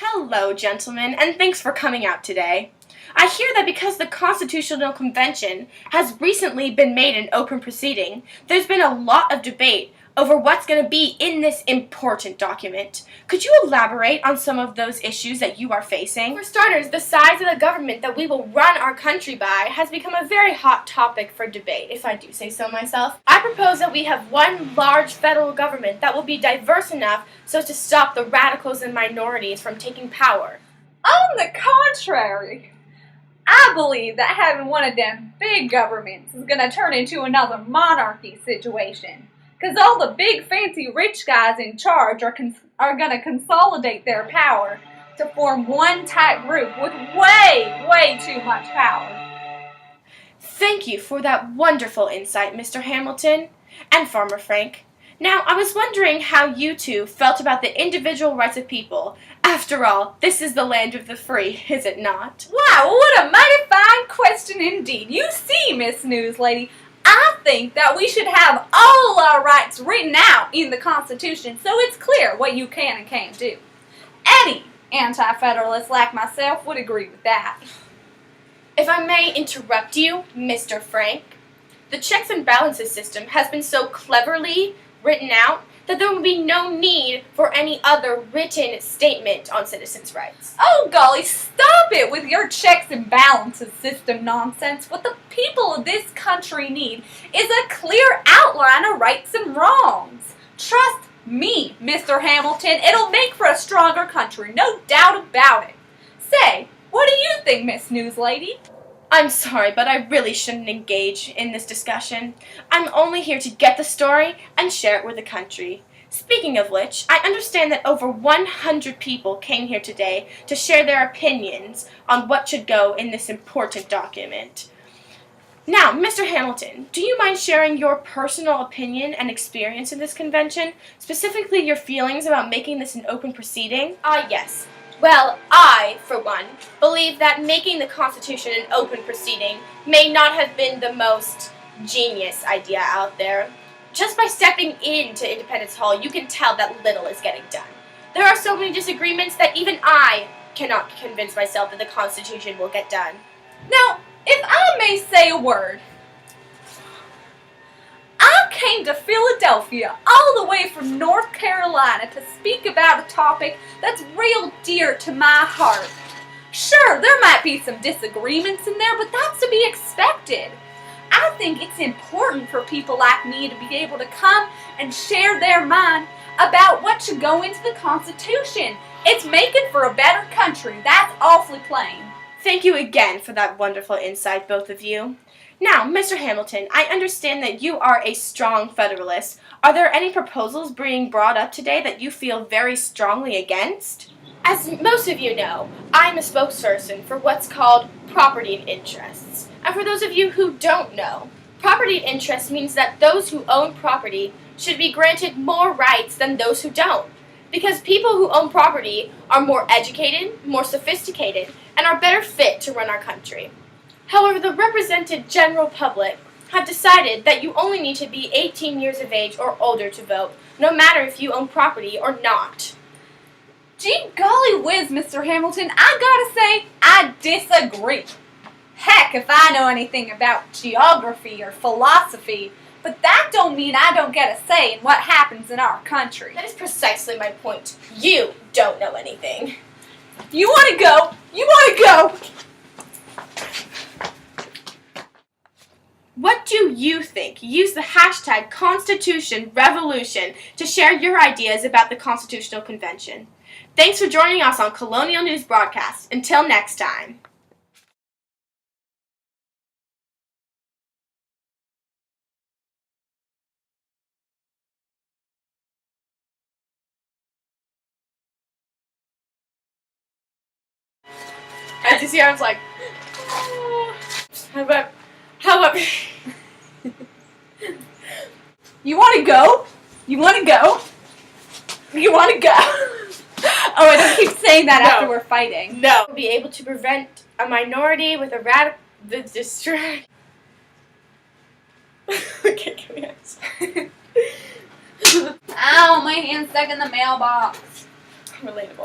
Hello, gentlemen, and thanks for coming out today. I hear that because the Constitutional Convention has recently been made an open proceeding, there's been a lot of debate over what's going to be in this important document. Could you elaborate on some of those issues that you are facing? For starters, the size of the government that we will run our country by has become a very hot topic for debate, if I do say so myself. I propose that we have one large federal government that will be diverse enough so as to stop the radicals and minorities from taking power. On the contrary, I believe that having one of them big governments is going to turn into another monarchy situation. Because all the big fancy rich guys in charge are going to consolidate their power to form one tight group with way too much power. Thank you for that wonderful insight, Mr. Hamilton and Farmer Frank. Now, I was wondering how you two felt about the individual rights of people. After all, this is the land of the free, is it not? Wow, what a mighty fine question indeed. You see, Miss News Lady, I think that we should have all our rights written out in the Constitution so it's clear what you can and can't do. Any anti-federalist like myself would agree with that. If I may interrupt you, Mr. Frank, the checks and balances system has been so cleverly written out that there will be no need for any other written statement on citizens' rights. Oh golly, stop it with your checks and balances system nonsense. What the people of this country need is a clear outline of rights and wrongs. Trust me, Mr. Hamilton, it'll make for a stronger country, no doubt about it. Say, what do you think, Miss News Lady? I'm sorry, but I really shouldn't engage in this discussion. I'm only here to get the story and share it with the country. Speaking of which, I understand that over 100 people came here today to share their opinions on what should go in this important document. Now, Mr. Hamilton, do you mind sharing your personal opinion and experience in this convention, specifically your feelings about making this an open proceeding? Yes. Well, I, for one, believe that making the Constitution an open proceeding may not have been the most genius idea out there. Just by stepping into Independence Hall, you can tell that little is getting done. There are so many disagreements that even I cannot convince myself that the Constitution will get done. Now, if I may say a word, I came to Philadelphia all the way from North Carolina to speak about a topic that's real dear to my heart. Sure, there might be some disagreements in there, but that's to be expected. I think it's important for people like me to be able to come and share their mind about what should go into the Constitution. It's making for a better country. That's awfully plain. Thank you again for that wonderful insight, both of you. Now, Mr. Hamilton, I understand that you are a strong Federalist. Are there any proposals being brought up today that you feel very strongly against? As most of you know, I'm a spokesperson for what's called property interests. And for those of you who don't know, property interest means that those who own property should be granted more rights than those who don't. Because people who own property are more educated, more sophisticated, and are better fit to run our country. However, the represented general public have decided that you only need to be 18 years of age or older to vote, no matter if you own property or not. Gee golly whiz, Mr. Hamilton, I gotta say, I disagree. Heck, if I know anything about geography or philosophy, but that don't mean I don't get a say in what happens in our country. That is precisely my point. You don't know anything. You want to go? You want to go? What do you think? Use the hashtag #ConstitutionRevolution to share your ideas about the Constitutional Convention. Thanks for joining us on Colonial News Broadcast. Until next time. As you see, I was like, oh, how about You want to go? You want to go? You want to go? Oh, I don't keep saying that after we're fighting. No. Be able to prevent a minority with a radical distract. Okay, give me a Ow, my hand's stuck in the mailbox. Relatable.